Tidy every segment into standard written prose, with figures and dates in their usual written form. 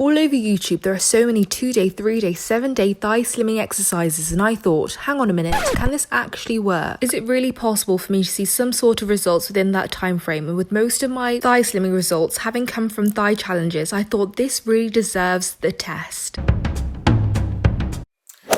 All over YouTube, there are so many 2-day, 3-day, 7-day thigh slimming exercises, and I thought, hang on a minute, can this actually work? Is it really possible for me to see some sort of results within that time frame? And with most of my thigh slimming results having come from thigh challenges, I thought this really deserves the test.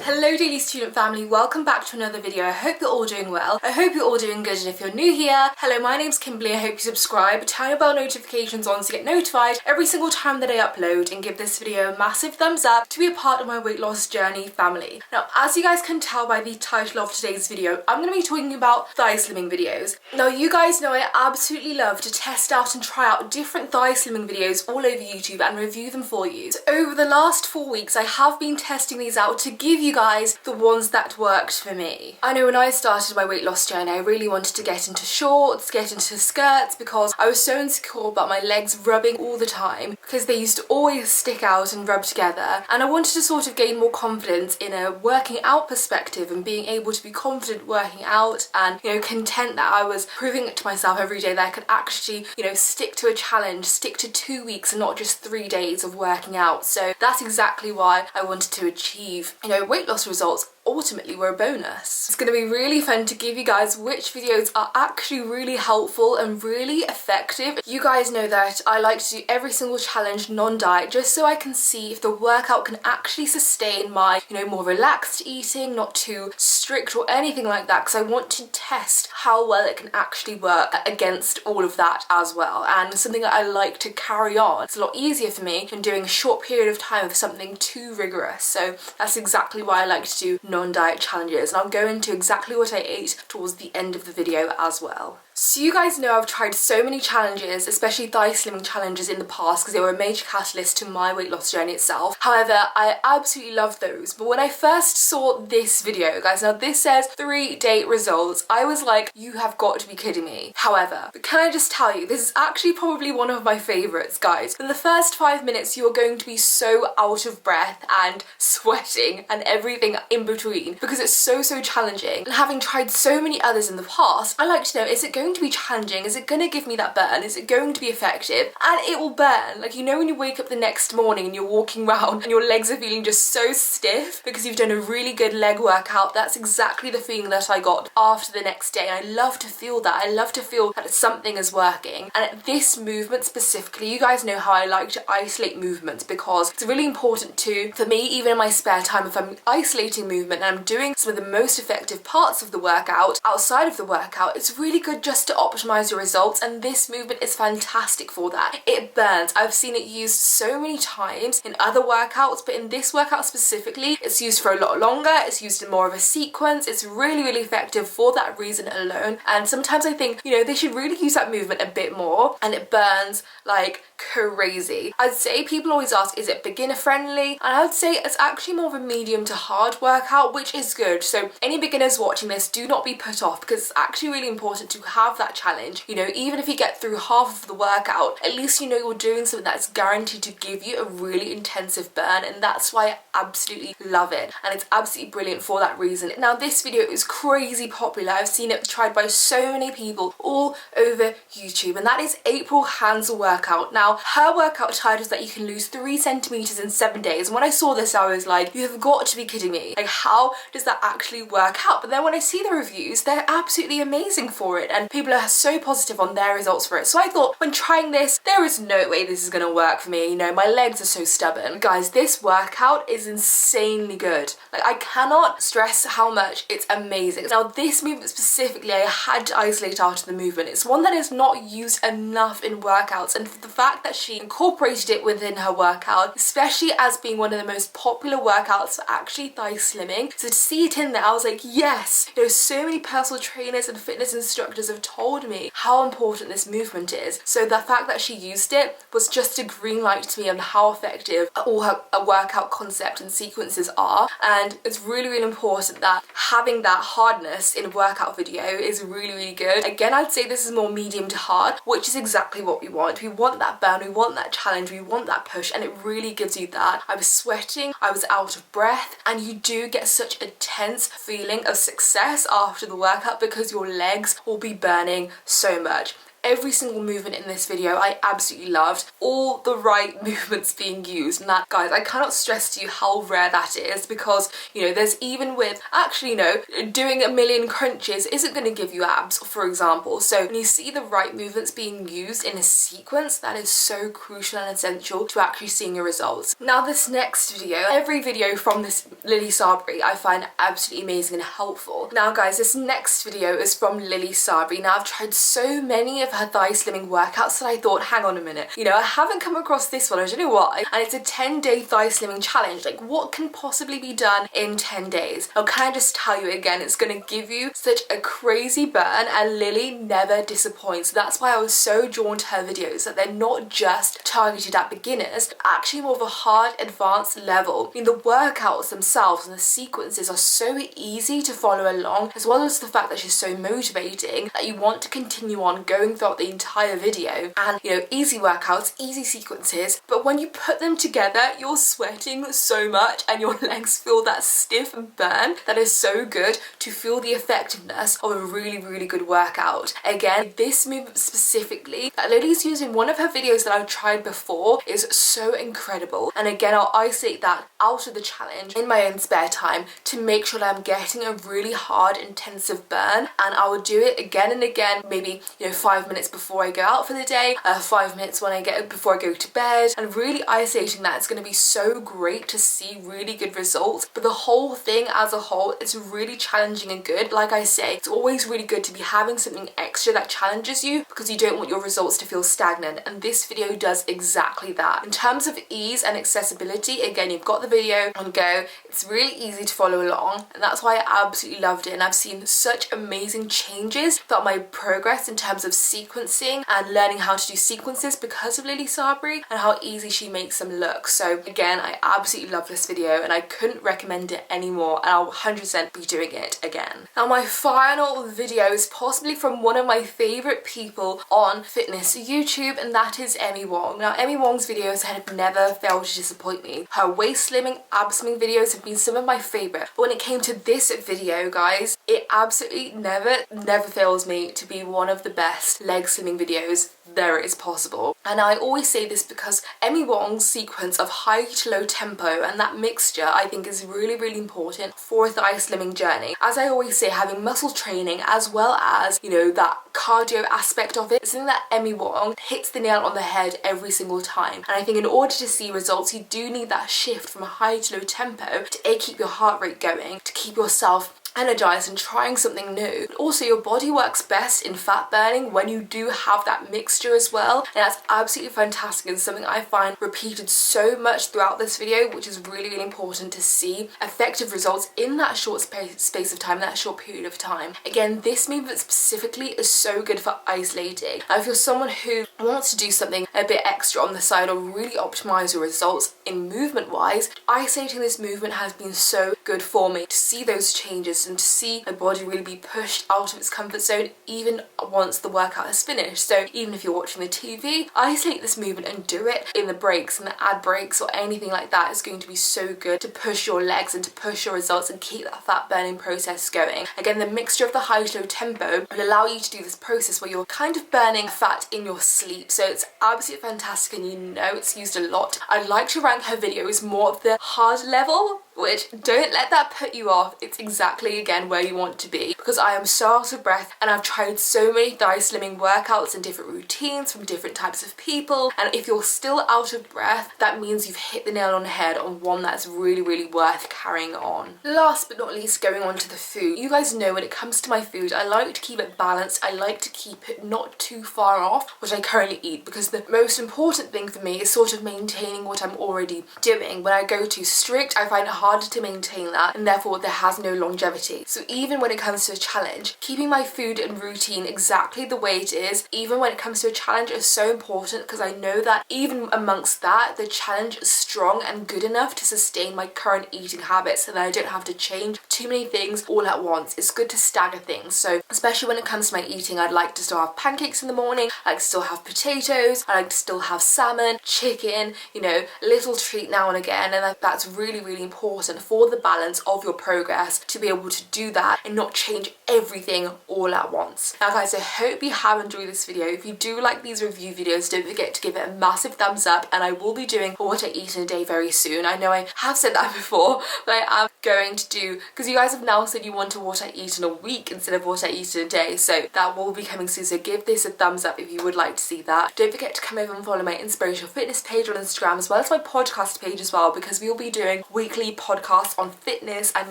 Hello daily student family, welcome back to another video. I hope you're all doing well. I hope you're all doing good, and if you're new here, hello, my name's Kimberly. I hope you subscribe, turn your bell notifications on to get notified every single time that I upload, and give this video a massive thumbs up to be a part of my weight loss journey family. Now, as you guys can tell by the title of today's video, I'm going to be talking about thigh slimming videos. Now, you guys know I absolutely love to test out and try out different thigh slimming videos all over YouTube and review them for you. So over the last 4 weeks, I have been testing these out to give you guys the ones that worked for me. I know when I started my weight loss journey, I really wanted to get into shorts, get into skirts, because I was so insecure about my legs rubbing all the time because they used to always stick out and rub together, and I wanted to sort of gain more confidence in a working out perspective and being able to be confident working out and, you know, content that I was proving it to myself every day that I could actually, you know, stick to a challenge, stick to 2 weeks and not just 3 days of working out. So that's exactly why I wanted to achieve, you know, weight loss results ultimately were a bonus. It's going to be really fun to give you guys which videos are actually really helpful and really effective. You guys know that I like to do every single challenge non-diet just so I can see if the workout can actually sustain my, you know, more relaxed eating, not too strict or anything like that, because I want to test how well it can actually work against all of that as well. And something that I like to carry on. It's a lot easier for me than doing a short period of time of something too rigorous. So that's exactly why I like to do non-diet challenges, and I'll go into exactly what I ate towards the end of the video as well. So you guys know I've tried so many challenges, especially thigh slimming challenges in the past, because they were a major catalyst to my weight loss journey itself. However, I absolutely love those. But when I first saw this video, guys, now this says 3-day results, I was like, you have got to be kidding me. However, but can I just tell you, this is actually probably one of my favorites, guys. In the first 5 minutes, you're going to be so out of breath and sweating and everything in between because it's so challenging. And having tried so many others in the past, I like to know, is it going to be challenging? Is it going to give me that burn? Is it going to be effective? And it will burn. Like, you know when you wake up the next morning and you're walking around and your legs are feeling just so stiff because you've done a really good leg workout? That's exactly the feeling that I got after the next day. I love to feel that. I love to feel that something is working. And this movement specifically, you guys know how I like to isolate movements because it's really important to, for me, even in my spare time, if I'm isolating movement and I'm doing some of the most effective parts of the workout outside of the workout, it's really good just to optimize your results, and this movement is fantastic for that. It burns. I've seen it used so many times in other workouts, but in this workout specifically, it's used for a lot longer. It's used in more of a sequence. It's really effective for that reason alone. And sometimes I think, you know, they should really use that movement a bit more, and it burns like crazy. I'd say people always ask, is it beginner friendly? And I would say it's actually more of a medium to hard workout, which is good. So any beginners watching this, do not be put off, because it's actually really important to have that challenge. You know, even if you get through half of the workout, at least you know you're doing something that's guaranteed to give you a really intensive burn, and that's why I absolutely love it, and it's absolutely brilliant for that reason. Now, this video is crazy popular. I've seen it tried by so many people all over YouTube, and that is April Hansel workout. Now, her workout titles that you can lose 3 centimeters in 7 days, and when I saw this I was like, you have got to be kidding me. Like, how does that actually work out? But then when I see the reviews, they're absolutely amazing for it, and people are so positive on their results for it. So I thought, when trying this, there is no way this is gonna work for me. You know, my legs are so stubborn. Guys, this workout is insanely good. Like, I cannot stress how much it's amazing. Now, this movement specifically, I had to isolate out of the movement. It's one that is not used enough in workouts, and for the fact that she incorporated it within her workout, especially as being one of the most popular workouts for actually thigh slimming, so to see it in there, I was like, yes. You know, so many personal trainers and fitness instructors have told me how important this movement is. So the fact that she used it was just a green light to me on how effective all her workout concept and sequences are. And it's really important that having that hardness in a workout video is really good. Again, I'd say this is more medium to hard, which is exactly what we want. We want that burn, we want that challenge, we want that push, and it really gives you that. I was sweating, I was out of breath, and you do get such a tense feeling of success after the workout because your legs will be burning so much. every single movement in this video I absolutely loved. All the right movements being used, and that, guys, I cannot stress to you how rare that is, because, you know, there's even with, actually, no, doing a million crunches isn't going to give you abs, for example. So when you see the right movements being used in a sequence, that is so crucial and essential to actually seeing your results. Now this next video, every video from this Lily Sabri I find absolutely amazing and helpful. Now guys, this next video is from Lily Sabri. Now I've tried so many of her thigh slimming workouts that I thought, hang on a minute, you know, I haven't come across this one, I don't know why, and it's a 10-day thigh slimming challenge. Like, what can possibly be done in 10 days? Now can I just tell you again, it's going to give you such a crazy burn, and Lily never disappoints. That's why I was so drawn to her videos, that they're not just targeted at beginners, but actually more of a hard advanced level. I mean, the workouts themselves and the sequences are so easy to follow along, as well as the fact that she's so motivating that you want to continue on going throughout the entire video. And, you know, easy workouts, easy sequences, but when you put them together, you're sweating so much and your legs feel that stiff burn that is so good to feel the effectiveness of a really, really good workout. Again, this movement specifically that Lily's used in one of her videos that I've tried before is so incredible. And again, I'll isolate that out of the challenge in my own spare time to make sure that I'm getting a really hard, intensive burn, and I will do it again and again, maybe, you know, 5 minutes before I go out for the day, 5 minutes when I get before I go to bed, and really isolating that. It's going to be so great to see really good results. But the whole thing as a whole, it's really challenging and good. Like I say, it's always really good to be having something extra that challenges you, because you don't want your results to feel stagnant, and this video does exactly that. In terms of ease and accessibility, again, you've got the video on go, it's really easy to follow along, and that's why I absolutely loved it. And I've seen such amazing changes throughout my progress in terms of sequencing and learning how to do sequences because of Lily Sabri and how easy she makes them look. So again, I absolutely love this video and I couldn't recommend it anymore, and I'll 100% be doing it again. Now my final video is possibly from one of my favourite people on fitness YouTube, and that is Emi Wong. Now Emi Wong's videos have never failed to disappoint me. Her waist slimming, ab slimming videos have been some of my favourite, but when it came to this video, guys, it absolutely never fails me to be one of the best leg slimming videos there is possible. And I always say this because Emi Wong's sequence of high to low tempo and that mixture I think is really, really important for a thigh slimming journey. As I always say, having muscle training as well as, you know, that cardio aspect of it is something that Emi Wong hits the nail on the head every single time. And I think in order to see results, you do need that shift from a high to low tempo to keep your heart rate going, to keep yourself energized and trying something new. But also your body works best in fat burning when you do have that mixture as well, and that's absolutely fantastic and something I find repeated so much throughout this video, which is really, really important to see effective results in that short space of time, that short period of time. Again, this movement specifically is so good for isolating. Now if you're someone who wants to do something a bit extra on the side or really optimize your results in movement wise, isolating this movement has been so good for me to see those changes and to see my body really be pushed out of its comfort zone even once the workout is finished. So even if you're watching the TV, isolate this movement and do it in the breaks and the ad breaks or anything like that. It's going to be so good to push your legs and to push your results and keep that fat burning process going. Again, the mixture of the high to low tempo will allow you to do this process where you're kind of burning fat in your sleep. So it's absolutely fantastic, and you know it's used a lot. I'd like to rank her videos more of the hard level, which don't let that put you off. It's exactly again where you want to be, because I am so out of breath and I've tried so many thigh slimming workouts and different routines from different types of people, and if you're still out of breath, that means you've hit the nail on the head on one that's really, really worth carrying on. Last but not least, going on to the food. You guys know when it comes to my food, I like to keep it balanced. I like to keep it not too far off what I currently eat, because the most important thing for me is sort of maintaining what I'm already doing. When I go too strict, I find it harder to maintain that, and therefore there has no longevity. So even when it comes to a challenge, keeping my food and routine exactly the way it is, even when it comes to a challenge, is so important, because I know that even amongst that, the challenge is strong and good enough to sustain my current eating habits, so that I don't have to change too many things all at once. It's good to stagger things. So especially when it comes to my eating, I'd like to still have pancakes in the morning, I like to still have potatoes, I like to still have salmon, chicken, you know, a little treat now and again, and that's really, really important for the balance of your progress, to be able to do that and not change everything all at once. Now guys, I hope you have enjoyed this video. If you do like these review videos, don't forget to give it a massive thumbs up, and I will be doing what I eat in a day very soon. I know I have said that before, but I am going to do, because you guys have now said you want to what I eat in a week instead of what I eat in a day, so that will be coming soon, so give this a thumbs up if you would like to see that. Don't forget to come over and follow my inspirational fitness page on Instagram, as well as my podcast page as well, because we will be doing weekly podcasts on fitness and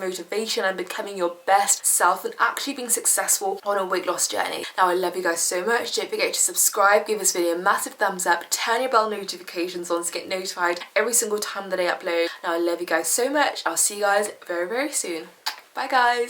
motivation and becoming your best self and actually being successful on a weight loss journey. Now I love you guys so much. Don't forget to subscribe, give this video a massive thumbs up, turn your bell notifications on to get notified every single time that I upload. Now I love you guys so much. I'll see you guys very, very soon. Bye guys.